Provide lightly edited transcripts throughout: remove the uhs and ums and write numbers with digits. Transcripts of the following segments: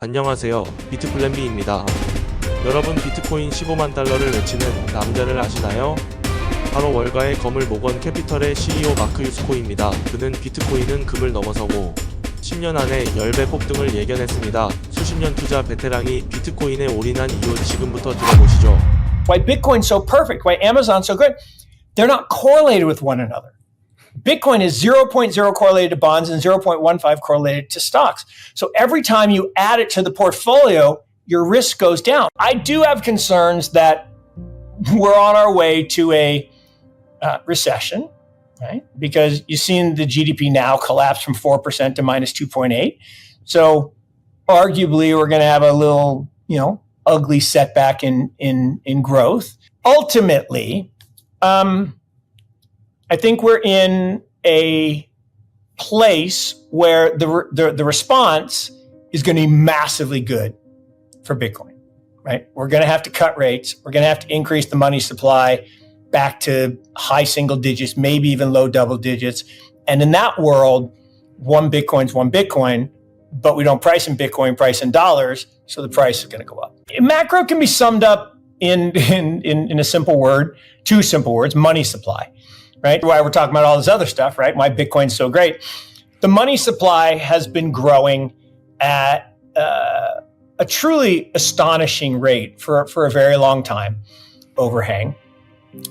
안녕하세요. 비트플랜비입니다. 여러분 비트코인 15만 달러를 외치는 남자를 아시나요? 바로 월가의 거물 목원 캐피털의 CEO 마크유스코입니다. 그는 비트코인은 금을 넘어서고 10년 안에 10배 폭등을 예견했습니다. 수십 년 투자 베테랑이 비트코인에 올인한 이유 지금부터 들어보시죠. Why Bitcoin's so perfect, why Amazon's so good, they're not correlated with one another. Bitcoin is 0.0 correlated to bonds and 0.15 correlated to stocks. So every time you add it to the portfolio, your risk goes down. I do have concerns that we're on our way to a recession, right? Because you've seen the GDP now collapse from 4% to minus 2.8. So arguably we're going to have a little, ugly setback in growth. Ultimately, I think we're in a place where the response is going to be massively good for Bitcoin, right? We're going to have to cut rates. We're going to have to increase the money supply back to high single digits, maybe even low double digits. And in that world, one Bitcoin's one Bitcoin, but we don't price in Bitcoin, price in dollars. So the price is going to go up. Macro can be summed up in a simple word, two simple words: money supply. Right? Why we're talking about all this other stuff, right? Why Bitcoin's so great. The money supply has been growing at a truly astonishing rate for a very long time. Overhang,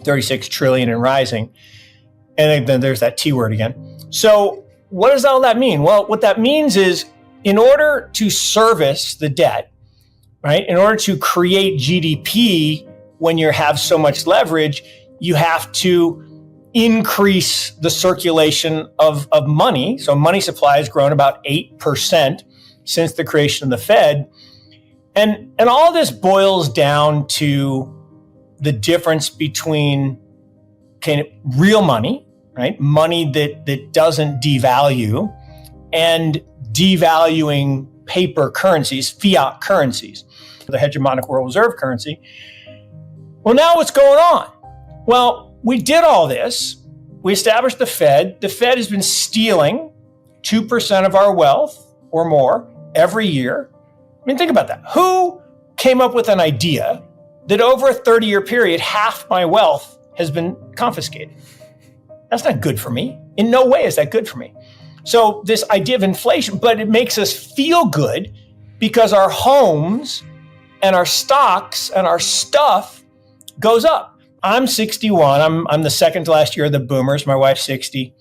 36 trillion and rising. And then there's that T word again. So what does all that mean? Well, what that means is in order to service the debt, right? In order to create GDP when you have so much leverage, you have to increase the circulation of money. So money supply has grown about 8% since the creation of the Fed. And all this boils down to the difference between kind of real money, right? Money that doesn't devalue, and devaluing paper currencies, fiat currencies, the hegemonic world reserve currency. Well, now what's going on? Well, we did all this. We established the Fed. The Fed has been stealing 2% of our wealth or more every year. I mean, think about that. Who came up with an idea that over a 30-year period, half my wealth has been confiscated? That's not good for me. In no way is that good for me. So this idea of inflation, but it makes us feel good because our homes and our stocks and our stuff goes up. I'm 61. I'm the second to last year of the boomers. My wife's 60.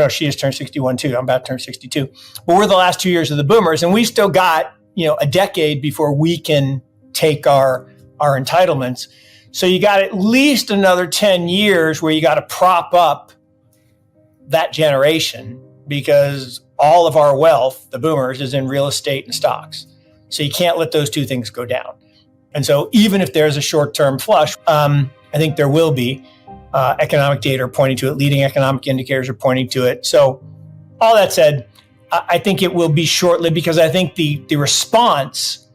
She just turned 61 too. I'm about to turn 62. But we're the last 2 years of the boomers, and we've still got, a decade before we can take our entitlements. So you got at least another 10 years where you got to prop up that generation, because all of our wealth, the boomers, is in real estate and stocks. So you can't let those two things go down. And so even if there's a short-term flush, I think there will be. Economic data are pointing to it. Leading economic indicators are pointing to it. So all that said, I think it will be short-lived, because I think the response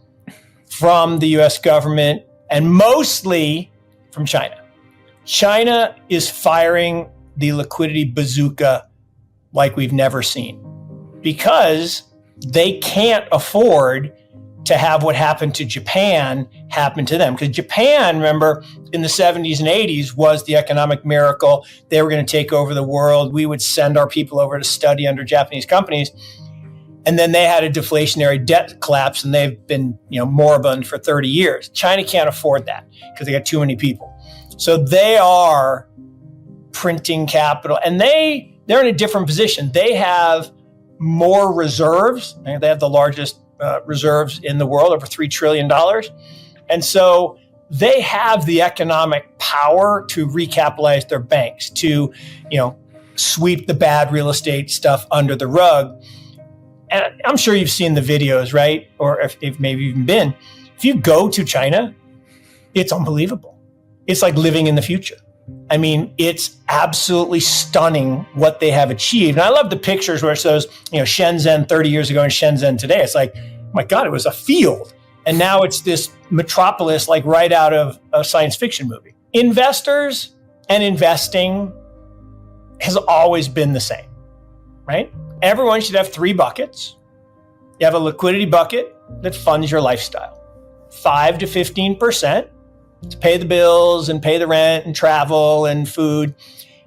from the U.S. government, and mostly from China. China is firing the liquidity bazooka like we've never seen, because they can't afford to have what happened to Japan happen to them. Because Japan, remember, in the 70s and 80s was the economic miracle. They were going to take over the world. We would send our people over to study under Japanese companies. And then they had a deflationary debt collapse, and they've been, moribund for 30 years. China can't afford that because they got too many people. So they are printing capital, and they're in a different position. They have more reserves. They have the largest reserves in the world, over $3 trillion. And so they have the economic power to recapitalize their banks, to, sweep the bad real estate stuff under the rug. And I'm sure you've seen the videos, right? Or if maybe even been. If you go to China, it's unbelievable. It's like living in the future. I mean, it's absolutely stunning what they have achieved. And I love the pictures where it shows, Shenzhen 30 years ago and Shenzhen today. It's like, oh my God, it was a field. And now it's this metropolis, like right out of a science fiction movie. Investors and investing has always been the same, right? Everyone should have three buckets. You have a liquidity bucket, that funds your lifestyle. 5 to 15% to pay the bills and pay the rent and travel and food.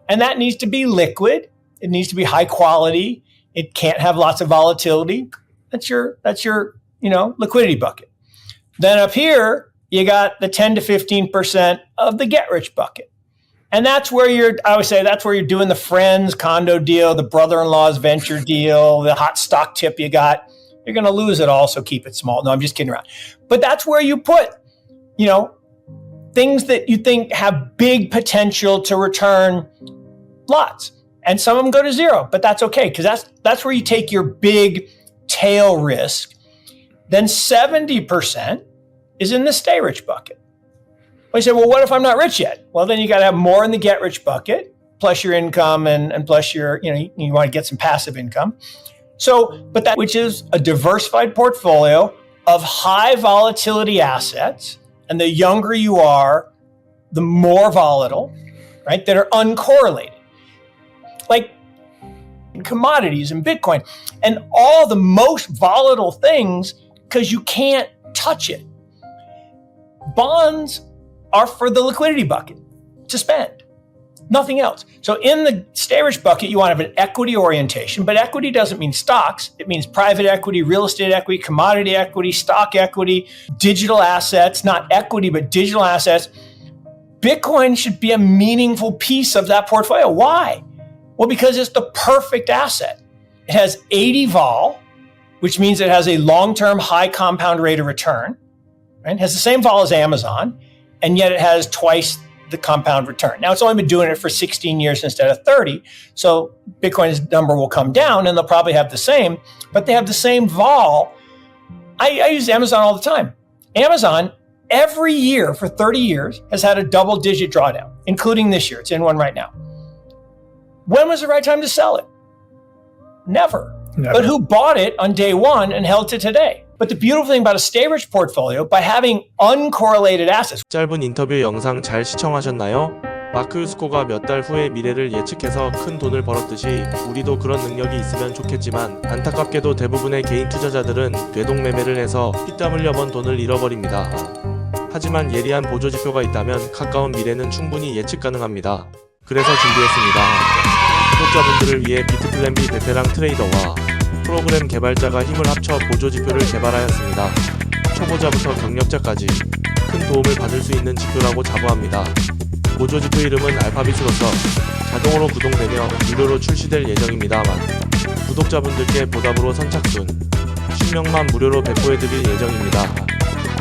And that needs to be liquid. It needs to be high quality. It can't have lots of volatility. That's your liquidity bucket. Then up here, you got the 10 to 15% of the get rich bucket. And that's where I would say that's where you're doing the friend's condo deal, the brother-in-law's venture deal, the hot stock tip you got. You're going to lose it all, so keep it small. No, I'm just kidding around. But that's where you put, things that you think have big potential to return lots. And some of them go to zero, but that's okay, because that's where you take your big tail risk. Then 70% is in the stay rich bucket. Well, you say, well, what if I'm not rich yet? Well, then you got to have more in the get rich bucket, plus your income and plus your, you want to get some passive income. So, but that, which is a diversified portfolio of high volatility assets. And the younger you are, the more volatile, right? That are uncorrelated. Like commodities and Bitcoin and all the most volatile things, because you can't touch it. Bonds are for the liquidity bucket to spend. Nothing else. So in the stay rich bucket, you want to have an equity orientation, but equity doesn't mean stocks. It means private equity, real estate equity, commodity equity, stock equity, digital assets, not equity, but digital assets. Bitcoin should be a meaningful piece of that portfolio. Why? Well, because it's the perfect asset. It has 80 vol, which means it has a long-term high compound rate of return, right? It has the same vol as Amazon, and yet it has twice the compound return. Now, it's only been doing it for 16 years instead of 30. So Bitcoin's number will come down and they'll probably have the same, but they have the same vol. I use Amazon all the time. Amazon, every year for 30 years, has had a double-digit drawdown, including this year. It's in one right now. When was the right time to sell it? Never. But who bought it on day one and held to today? But the beautiful thing about a stay rich portfolio, by having uncorrelated assets. 짧은 인터뷰 영상 잘 시청하셨나요? 마크유스코가 몇 달 후의 미래를 예측해서 큰 돈을 벌었듯이 우리도 그런 능력이 있으면 좋겠지만 안타깝게도 대부분의 개인 투자자들은 궤동매매를 해서 피땀 흘려 번 돈을 잃어버립니다. 하지만 예리한 보조지표가 있다면 가까운 미래는 충분히 예측 가능합니다. 그래서 준비했습니다. 구독자분들을 위해 비트플랜 B 베테랑 트레이더와 프로그램 개발자가 힘을 합쳐 보조지표를 개발하였습니다. 초보자부터 경력자까지 큰 도움을 받을 수 있는 지표라고 자부합니다. 보조지표 이름은 알파빗으로서 자동으로 구동되며 무료로 출시될 예정입니다만 구독자분들께 보답으로 선착순 10명만 무료로 배포해드릴 예정입니다.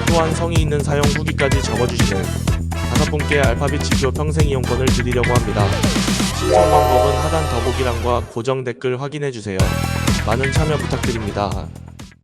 또한 성의 있는 사용 후기까지 적어주시는 5분께 알파빗 지표 평생 이용권을 드리려고 합니다. 신청 방법은 하단 더보기란과 고정 댓글 확인해주세요. 많은 참여 부탁드립니다.